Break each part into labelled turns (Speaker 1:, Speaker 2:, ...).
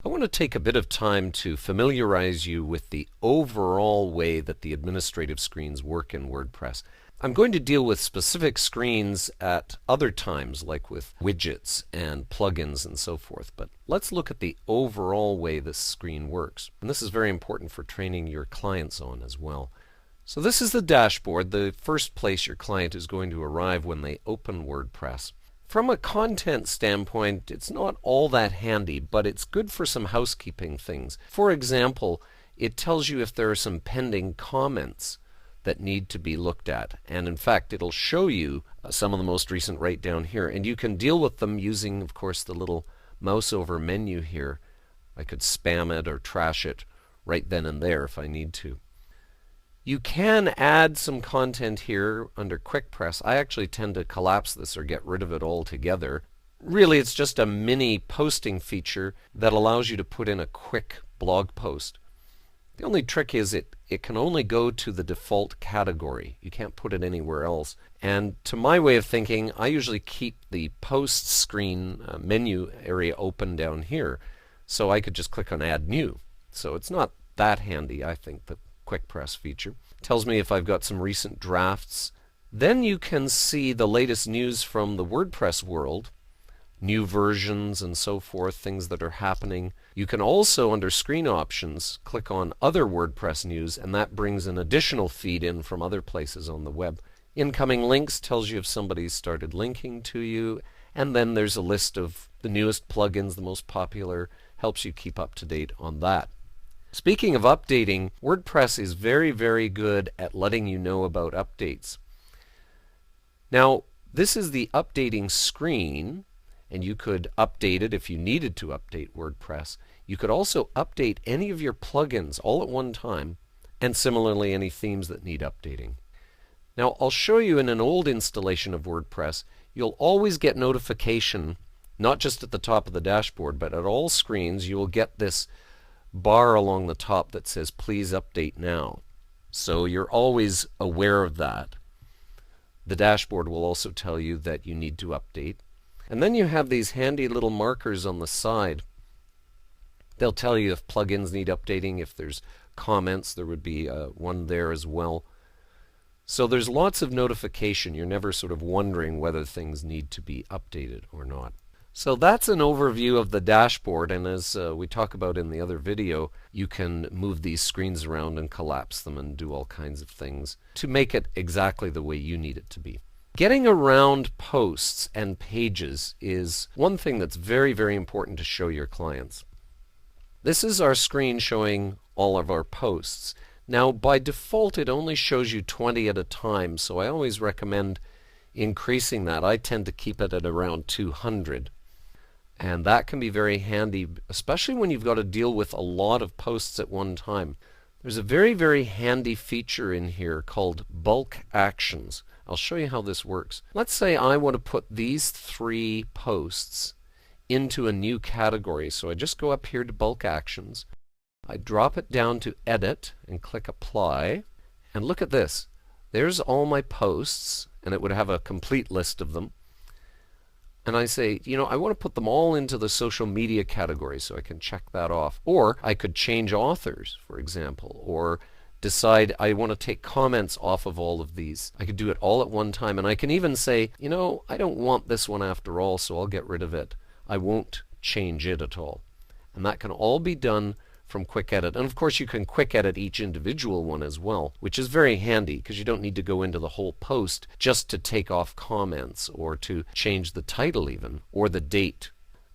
Speaker 1: I want to take a bit of time to familiarize you with the overall way that the administrative screens work in WordPress. I'm going to deal with specific screens at other times, like with widgets and plugins and so forth, but let's look at the overall way this screen works. And this is very important for training your clients on as well. So this is the dashboard, the first place your client is going to arrive when they open WordPress. From a content standpoint, it's not all that handy, but it's good for some housekeeping things. For example, it tells you if there are some pending comments that need to be looked at. And in fact, it'll show you some of the most recent right down here. And you can deal with them using, of course, the little mouse over menu here. I could spam it or trash it right then and there if I need to. You can add some content here under Quick Press. I actually tend to collapse this or get rid of it altogether. Really, it's just a mini posting feature that allows you to put in a quick blog post. The only trick is it can only go to the default category. You can't put it anywhere else. And to my way of thinking, I usually keep the post screen menu area open down here. So I could just click on Add New. So it's not that handy, I think, the Quick Press feature. Tells me if I've got some recent drafts. Then you can see the latest news from the WordPress world, new versions and so forth, things that are happening. You can also, under Screen Options, click on Other WordPress News, and that brings an additional feed in from other places on the web. Incoming links tells you if somebody's started linking to you, and then there's a list of the newest plugins, the most popular, helps you keep up to date on that. Speaking of updating, WordPress is very, very good at letting you know about updates. Now, this is the updating screen, and you could update it if you needed to update WordPress. You could also update any of your plugins all at one time, and similarly any themes that need updating. Now, I'll show you in an old installation of WordPress, you'll always get notification, not just at the top of the dashboard, but at all screens you will get this bar along the top that says please update now. So you're always aware of that. The dashboard will also tell you that you need to update. And then you have these handy little markers on the side. They'll tell you if plugins need updating, if there's comments, there would be one there as well. So there's lots of notification. You're never sort of wondering whether things need to be updated or not. So that's an overview of the dashboard, and as we talk about in the other video, you can move these screens around and collapse them and do all kinds of things to make it exactly the way you need it to be. Getting around posts and pages is one thing that's very, very important to show your clients. This is our screen showing all of our posts. Now, by default, it only shows you 20 at a time, so I always recommend increasing that. I tend to keep it at around 200. And that can be very handy, especially when you've got to deal with a lot of posts at one time. There's a very, very handy feature in here called bulk actions. I'll show you how this works. Let's say I want to put these 3 posts into a new category. So I just go up here to bulk actions. I drop it down to edit and click apply. And look at this. There's all my posts, and it would have a complete list of them. And I say, I want to put them all into the social media category, so I can check that off. Or I could change authors, for example, or decide I want to take comments off of all of these. I could do it all at one time, and I can even say, I don't want this one after all, so I'll get rid of it. I won't change it at all. And that can all be done from Quick Edit. And of course you can Quick Edit each individual one as well, which is very handy because you don't need to go into the whole post just to take off comments or to change the title even, or the date.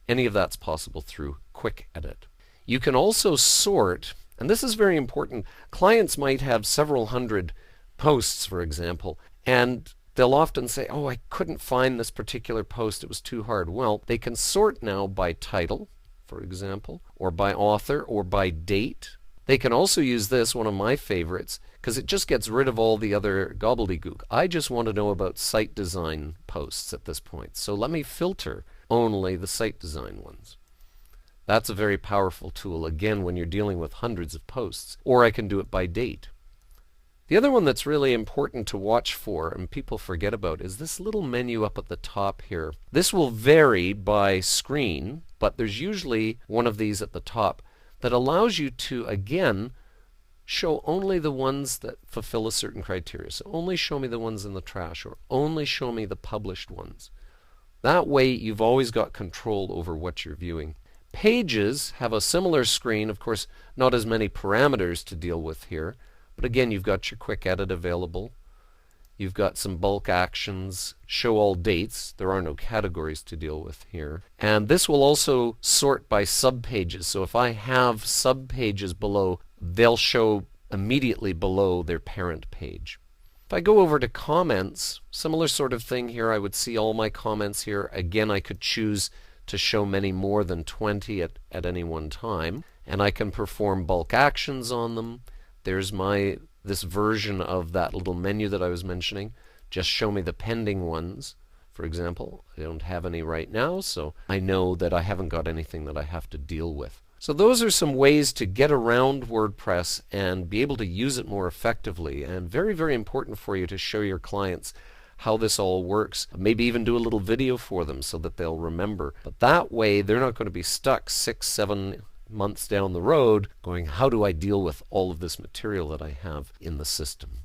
Speaker 1: Any of that's possible through Quick Edit. You can also sort, and this is very important. Clients might have several hundred posts, for example, and they'll often say, oh, I couldn't find this particular post, it was too hard. Well, they can sort now by title, for example, or by author, or by date. They can also use this, one of my favorites, because it just gets rid of all the other gobbledygook. I just want to know about site design posts at this point, so let me filter only the site design ones. That's a very powerful tool, again, when you're dealing with hundreds of posts. Or I can do it by date. The other one that's really important to watch for, and people forget about, is this little menu up at the top here. This will vary by screen, but there's usually one of these at the top that allows you to, again, show only the ones that fulfill a certain criteria. So only show me the ones in the trash, or only show me the published ones. That way you've always got control over what you're viewing. Pages have a similar screen, of course not as many parameters to deal with here, but again you've got your quick edit available. You've got some bulk actions, show all dates. There are no categories to deal with here. And this will also sort by subpages. So if I have subpages below, they'll show immediately below their parent page. If I go over to comments, similar sort of thing here. I would see all my comments here. Again, I could choose to show many more than 20 at any one time. And I can perform bulk actions on them. There's this version of that little menu that I was mentioning. Just show me the pending ones. For example, I don't have any right now, so I know that I haven't got anything that I have to deal with. So those are some ways to get around WordPress and be able to use it more effectively, and very, very important for you to show your clients how this all works. Maybe even do a little video for them so that they'll remember. But that way they're not going to be stuck 6, 7 months down the road going, how do I deal with all of this material that I have in the system?